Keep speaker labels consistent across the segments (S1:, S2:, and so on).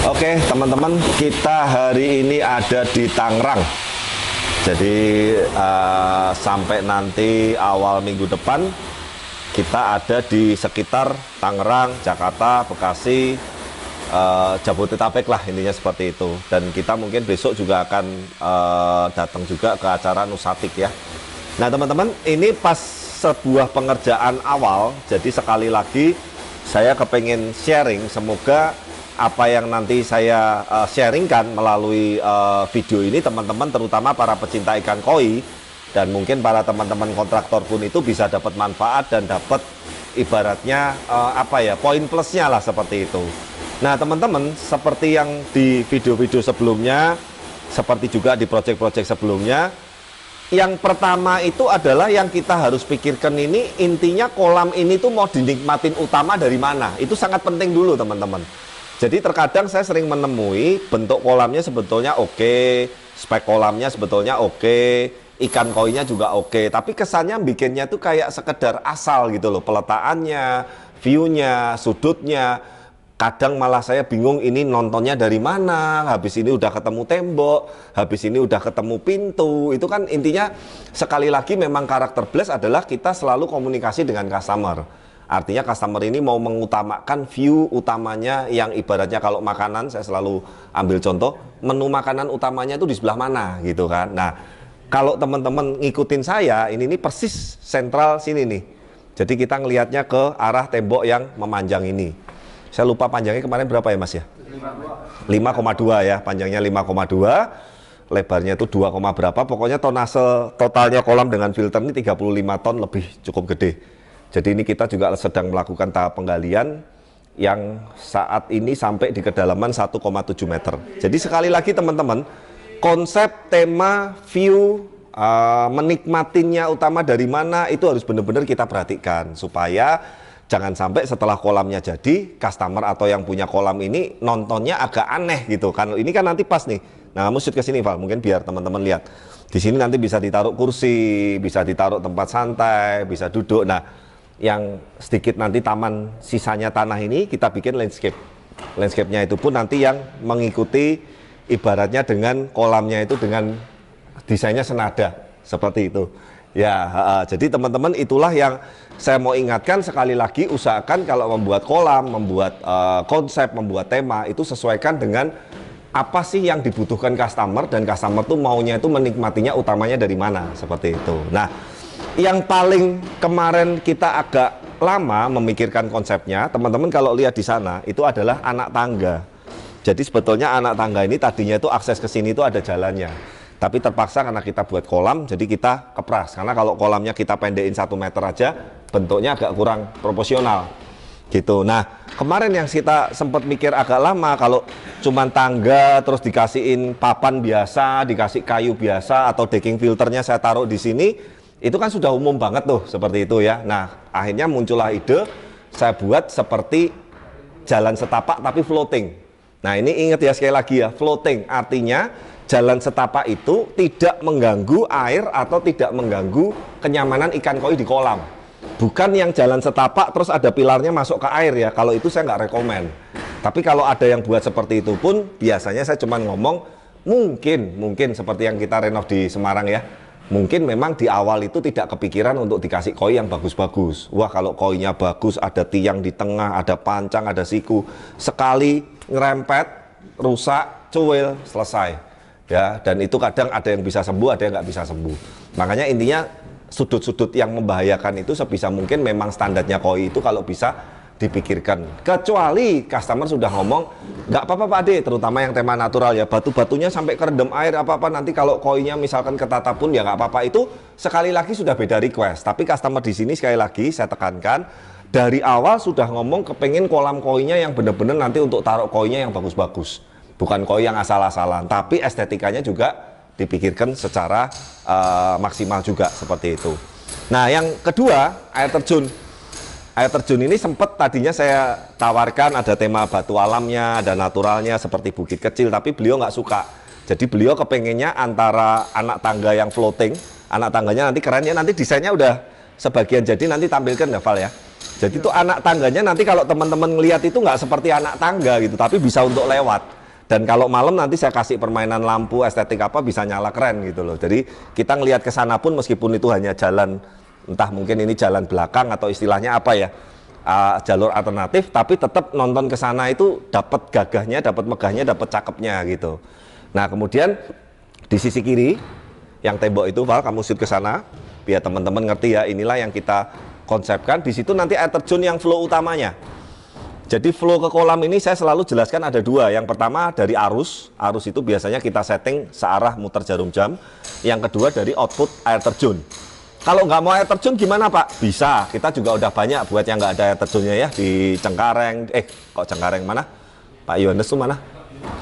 S1: Oke, teman-teman, kita hari ini ada di Tangerang. Jadi sampai nanti awal minggu depan kita ada di sekitar Tangerang, Jakarta, Bekasi, Jabodetabek lah, intinya seperti itu. Dan kita mungkin besok juga akan datang juga ke acara Nusatik ya. Nah teman-teman, ini pas sebuah pengerjaan awal, jadi sekali lagi saya kepengen sharing, semoga apa yang nanti saya sharingkan melalui video ini teman-teman, terutama para pecinta ikan koi dan mungkin para teman-teman kontraktor pun itu bisa dapat manfaat dan dapat ibaratnya poin plusnya lah seperti itu. Nah teman-teman, seperti yang di video-video sebelumnya, seperti juga di project-project sebelumnya, yang pertama itu adalah yang kita harus pikirkan ini, intinya kolam ini tuh mau dinikmatin utama dari mana, itu sangat penting dulu teman-teman. Jadi terkadang saya sering menemui bentuk kolamnya sebetulnya oke, spek kolamnya sebetulnya oke, ikan koinya juga oke, tapi kesannya bikinnya tuh kayak sekedar asal gitu loh, peletakannya, view-nya, sudutnya. Kadang malah saya bingung ini nontonnya dari mana, habis ini udah ketemu tembok, habis ini udah ketemu pintu. Itu kan intinya sekali lagi memang karakter Blast adalah kita selalu komunikasi dengan customer. Artinya customer ini mau mengutamakan view utamanya yang ibaratnya kalau makanan, saya selalu ambil contoh, menu makanan utamanya itu di sebelah mana gitu kan. Nah kalau teman-teman ngikutin saya, ini persis sentral sini nih. Jadi kita ngelihatnya ke arah tembok yang memanjang ini. Saya lupa panjangnya kemarin berapa ya mas ya? 5,2 ya, panjangnya 5,2, lebarnya itu 2, berapa. Pokoknya tonase totalnya kolam dengan filter ini 35 ton lebih, cukup gede. Jadi ini kita juga sedang melakukan tahap penggalian yang saat ini sampai di kedalaman 1,7 meter. Jadi sekali lagi teman-teman, konsep, tema, view, menikmatinya utama dari mana itu harus benar-benar kita perhatikan supaya jangan sampai setelah kolamnya jadi, customer atau yang punya kolam ini nontonnya agak aneh gitu kan. Ini kan nanti pas nih. Nah, kamu shoot ke sini, Val, mungkin biar teman-teman lihat. Di sini nanti bisa ditaruh kursi, bisa ditaruh tempat santai, bisa duduk. Nah, yang sedikit nanti taman sisanya tanah ini kita bikin landscape. Landscape-nya itu pun nanti yang mengikuti ibaratnya dengan kolamnya itu dengan desainnya senada seperti itu. Ya, jadi teman-teman itulah yang saya mau ingatkan sekali lagi, usahakan kalau membuat kolam, membuat konsep, membuat tema itu sesuaikan dengan apa sih yang dibutuhkan customer, dan customer tuh maunya itu menikmatinya utamanya dari mana, seperti itu. Nah, yang paling kemarin kita agak lama memikirkan konsepnya, teman-teman kalau lihat di sana itu adalah anak tangga. Jadi sebetulnya anak tangga ini tadinya itu akses ke sini itu ada jalannya. Tapi terpaksa karena kita buat kolam, jadi kita kepras. Karena kalau kolamnya kita pendekin 1 meter aja, bentuknya agak kurang proporsional. Gitu. Nah, kemarin yang kita sempat mikir agak lama, kalau cuman tangga, terus dikasihin papan biasa, dikasih kayu biasa, atau decking filternya saya taruh di sini, itu kan sudah umum banget tuh, seperti itu ya. Nah, akhirnya muncullah ide, saya buat seperti jalan setapak tapi floating. Nah, ini ingat ya sekali lagi ya, floating, artinya jalan setapak itu tidak mengganggu air atau tidak mengganggu kenyamanan ikan koi di kolam. Bukan yang jalan setapak terus ada pilarnya masuk ke air ya, kalau itu saya nggak rekomen. Tapi kalau ada yang buat seperti itu pun, biasanya saya cuma ngomong, mungkin seperti yang kita renov di Semarang ya, mungkin memang di awal itu tidak kepikiran untuk dikasih koi yang bagus-bagus. Wah kalau koinya bagus, ada tiang di tengah, ada pancang, ada siku, sekali ngerempet, rusak, cuil, selesai. Ya, dan itu kadang ada yang bisa sembuh, ada yang nggak bisa sembuh. Makanya intinya sudut-sudut yang membahayakan itu sebisa mungkin memang standarnya koi itu kalau bisa dipikirkan. Kecuali customer sudah ngomong, nggak apa-apa Pak Ade, terutama yang tema natural ya, batu-batunya sampai kerendam air apa-apa, nanti kalau koinya misalkan ketata pun ya nggak apa-apa. Itu sekali lagi sudah beda request. Tapi customer di sini sekali lagi saya tekankan, dari awal sudah ngomong kepengen kolam koinya yang benar-benar nanti untuk taruh koinya yang bagus-bagus. Bukan koi yang asal-asalan, tapi estetikanya juga dipikirkan secara maksimal juga seperti itu. Nah, yang kedua, air terjun. Air terjun ini sempat tadinya saya tawarkan ada tema batu alamnya, ada naturalnya seperti bukit kecil, tapi beliau nggak suka. Jadi beliau kepengennya antara anak tangga yang floating, anak tangganya nanti keren ya, nanti desainnya udah sebagian jadi nanti tampilkan ya Val ya. Jadi itu anak tangganya nanti kalau teman-teman ngelihat itu nggak seperti anak tangga gitu, tapi bisa untuk lewat. Dan kalau malam nanti saya kasih permainan lampu, estetik apa bisa nyala keren gitu loh. Jadi kita ngelihat ke sana pun meskipun itu hanya jalan, entah mungkin ini jalan belakang atau istilahnya apa ya, jalur alternatif, tapi tetap nonton ke sana itu dapat gagahnya, dapat megahnya, dapat cakepnya gitu. Nah kemudian di sisi kiri yang tembok itu, Val, kamu shoot ke sana biar teman-teman ngerti ya, inilah yang kita konsepkan. Di situ nanti air terjun yang flow utamanya. Jadi flow ke kolam ini saya selalu jelaskan ada dua. Yang pertama dari arus itu biasanya kita setting searah muter jarum jam. Yang kedua dari output air terjun. Kalau nggak mau air terjun gimana Pak? Bisa, kita juga udah banyak buat yang nggak ada air terjunnya ya, di Cengkareng, kok Cengkareng mana? Pak Yohanes tuh mana?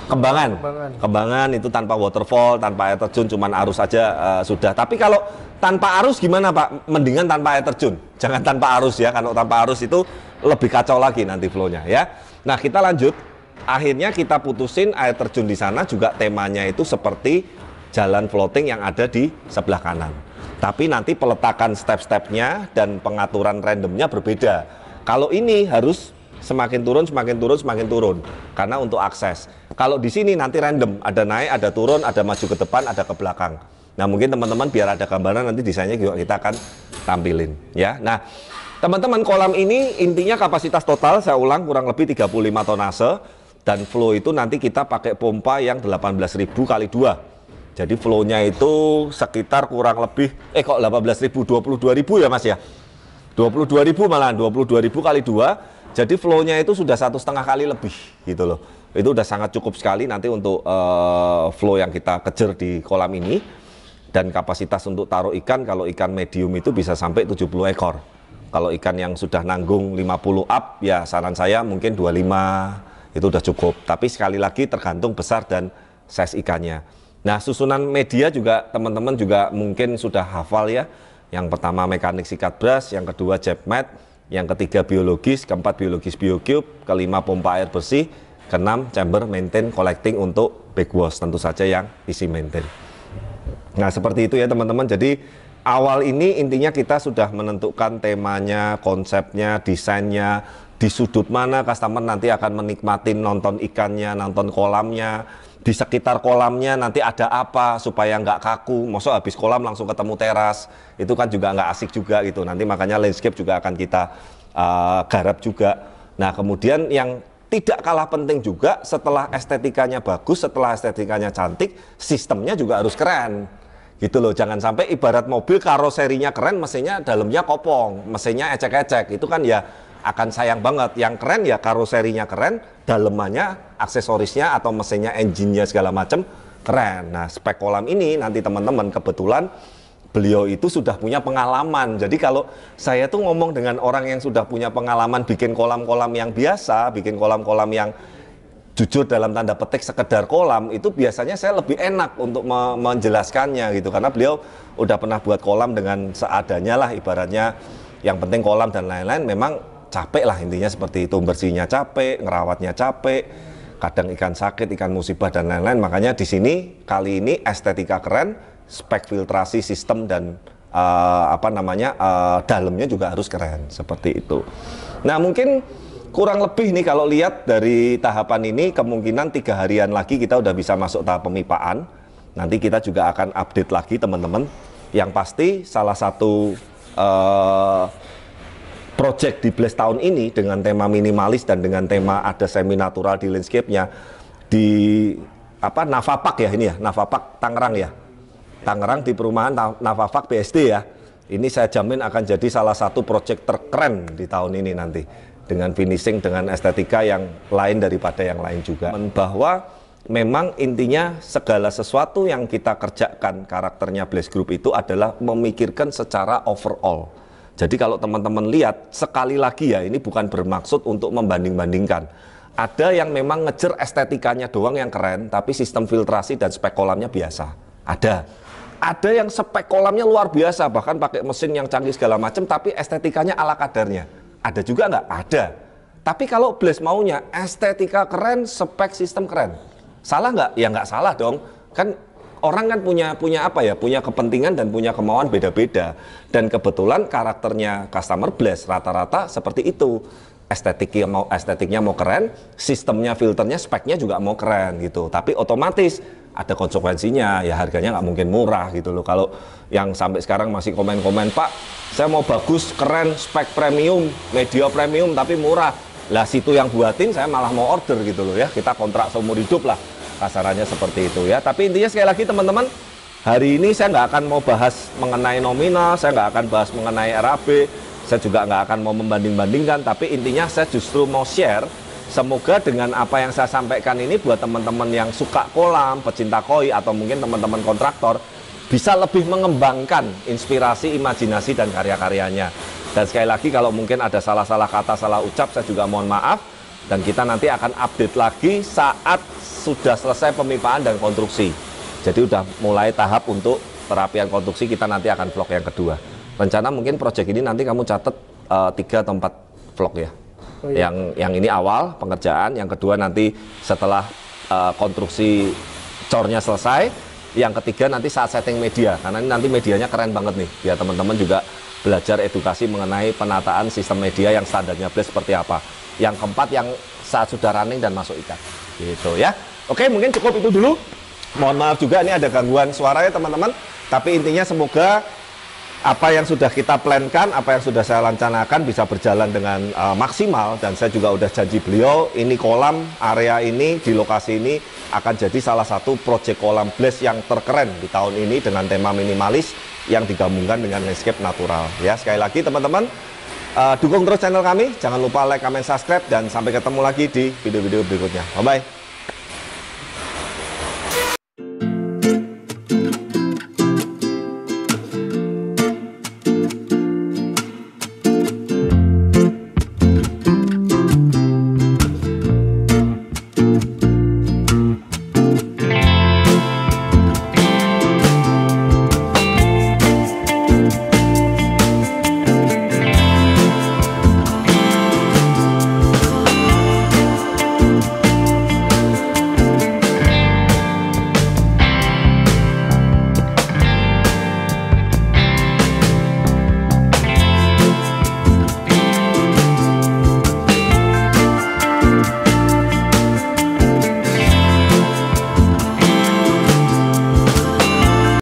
S1: Kembangan itu tanpa waterfall, tanpa air terjun, cuman arus saja sudah. Tapi kalau tanpa arus gimana Pak? Mendingan tanpa air terjun, jangan tanpa arus ya. Kalau tanpa arus itu lebih kacau lagi nanti flow-nya ya. Nah kita lanjut, akhirnya kita putusin air terjun di sana juga temanya itu seperti jalan floating yang ada di sebelah kanan. Tapi nanti peletakan step-stepnya dan pengaturan randomnya berbeda. Kalau ini harus semakin turun, semakin turun, semakin turun. Karena untuk akses. Kalau di sini nanti random, ada naik, ada turun, ada maju ke depan, ada ke belakang. Nah mungkin teman-teman biar ada gambaran nanti desainnya juga kita akan tampilin ya. Nah teman-teman kolam ini intinya kapasitas total saya ulang kurang lebih 35 tonase. Dan flow itu nanti kita pakai pompa yang 18.000 kali 2. Jadi flow-nya itu sekitar kurang lebih, kok 18.000, 22.000 ya Mas ya? 22.000 malahan, 22.000 kali 2. Jadi flow-nya itu sudah 1,5 kali lebih gitu loh. Itu udah sangat cukup sekali nanti untuk flow yang kita kejar di kolam ini. Dan kapasitas untuk taruh ikan, kalau ikan medium itu bisa sampai 70 ekor. Kalau ikan yang sudah nanggung 50 up, ya saran saya mungkin 25, itu udah cukup. Tapi sekali lagi tergantung besar dan size ikannya. Nah susunan media juga teman-teman juga mungkin sudah hafal ya. Yang pertama mekanik sikat brush, yang kedua jet mat, yang ketiga biologis, keempat biologis biocube, kelima pompa air bersih, keenam chamber maintain collecting untuk backwash, tentu saja yang isi maintain. Nah seperti itu ya teman-teman. Jadi awal ini intinya kita sudah menentukan temanya, konsepnya, desainnya, di sudut mana customer nanti akan menikmati nonton ikannya, nonton kolamnya, di sekitar kolamnya nanti ada apa supaya nggak kaku. Maksudnya habis kolam langsung ketemu teras, itu kan juga nggak asik juga gitu. Nanti makanya landscape juga akan kita garap juga. Nah kemudian yang tidak kalah penting juga setelah estetikanya bagus, setelah estetikanya cantik, sistemnya juga harus keren. Gitu loh, jangan sampai ibarat mobil karoserinya keren, mesinnya dalamnya kopong, mesinnya ecek-ecek, itu kan ya akan sayang banget. Yang keren ya karoserinya keren, dalemannya, aksesorisnya atau mesinnya, engine-nya segala macam keren. Nah spek kolam ini nanti teman-teman kebetulan beliau itu sudah punya pengalaman. Jadi kalau saya tuh ngomong dengan orang yang sudah punya pengalaman bikin kolam-kolam yang biasa, bikin kolam-kolam yang jujur dalam tanda petik sekedar kolam, itu biasanya saya lebih enak untuk menjelaskannya gitu, karena beliau udah pernah buat kolam dengan seadanya lah ibaratnya, yang penting kolam dan lain-lain. Memang capek lah intinya seperti itu, bersihnya capek, ngerawatnya capek, kadang ikan sakit, ikan musibah dan lain-lain. Makanya di sini kali ini estetika keren, spek filtrasi sistem dan dalamnya juga harus keren seperti itu. Nah mungkin kurang lebih nih kalau lihat dari tahapan ini kemungkinan 3 harian lagi kita udah bisa masuk tahap pemipaan. Nanti kita juga akan update lagi teman-teman. Yang pasti salah satu project di Blaze tahun ini dengan tema minimalis dan dengan tema ada semi natural di landscape-nya di Navapak ya, ini ya Navapak Tangerang ya, Tangerang di perumahan Navapak BSD ya. Ini saya jamin akan jadi salah satu project terkeren di tahun ini nanti, dengan finishing, dengan estetika yang lain daripada yang lain juga. Bahwa memang intinya segala sesuatu yang kita kerjakan karakternya Blaze Group itu adalah memikirkan secara overall. Jadi kalau teman-teman lihat, sekali lagi ya, ini bukan bermaksud untuk membanding-bandingkan. Ada yang memang ngejar estetikanya doang yang keren, tapi sistem filtrasi dan spek kolamnya biasa. Ada yang spek kolamnya luar biasa, bahkan pakai mesin yang canggih segala macam, tapi estetikanya ala kadarnya. Ada juga nggak? Ada. Tapi kalau Blaze maunya estetika keren, spek sistem keren. Salah nggak? Ya nggak salah dong. Kan orang kan punya apa ya? Punya kepentingan dan punya kemauan beda-beda. Dan kebetulan karakternya customer Blaze rata-rata seperti itu. estetiknya mau keren, sistemnya, filternya, speknya juga mau keren gitu. Tapi otomatis ada konsekuensinya, ya harganya nggak mungkin murah gitu loh. Kalau yang sampai sekarang masih komen-komen, Pak, saya mau bagus, keren, spek premium, media premium tapi murah. Lah situ yang buatin saya malah mau order gitu loh ya. Kita kontrak seumur hidup lah, kasarannya seperti itu ya. Tapi intinya sekali lagi teman-teman, hari ini saya nggak akan mau bahas mengenai nominal, saya nggak akan bahas mengenai RAB, saya juga nggak akan mau membanding-bandingkan, tapi intinya saya justru mau share, semoga dengan apa yang saya sampaikan ini buat teman-teman yang suka kolam, pecinta koi, atau mungkin teman-teman kontraktor, bisa lebih mengembangkan inspirasi, imajinasi, dan karya-karyanya. Dan sekali lagi kalau mungkin ada salah-salah kata, salah ucap, saya juga mohon maaf, dan kita nanti akan update lagi saat sudah selesai pemipaan dan konstruksi. Jadi udah mulai tahap untuk perapian konstruksi, kita nanti akan vlog yang kedua. Rencana mungkin proyek ini nanti kamu catat 3 atau 4 vlog ya. Oh, iya. Yang ini awal pengerjaan, yang kedua nanti setelah konstruksi cornya selesai, yang ketiga nanti saat setting media, karena ini nanti medianya keren banget nih, biar teman-teman juga belajar edukasi mengenai penataan sistem media yang standarnya Blaze seperti apa. Yang keempat yang saat sudah running dan masuk ikat, gitu ya. Oke, mungkin cukup itu dulu. Mohon maaf juga ini ada gangguan suara ya teman-teman, tapi intinya semoga apa yang sudah kita plankan, apa yang sudah saya lancanakan bisa berjalan dengan maksimal. Dan saya juga udah janji beliau, ini kolam, area ini, di lokasi ini akan jadi salah satu proyek kolam Blaze yang terkeren di tahun ini dengan tema minimalis yang digabungkan dengan landscape natural. Ya, sekali lagi teman-teman, dukung terus channel kami, jangan lupa like, comment, subscribe, dan sampai ketemu lagi di video-video berikutnya. Bye-bye.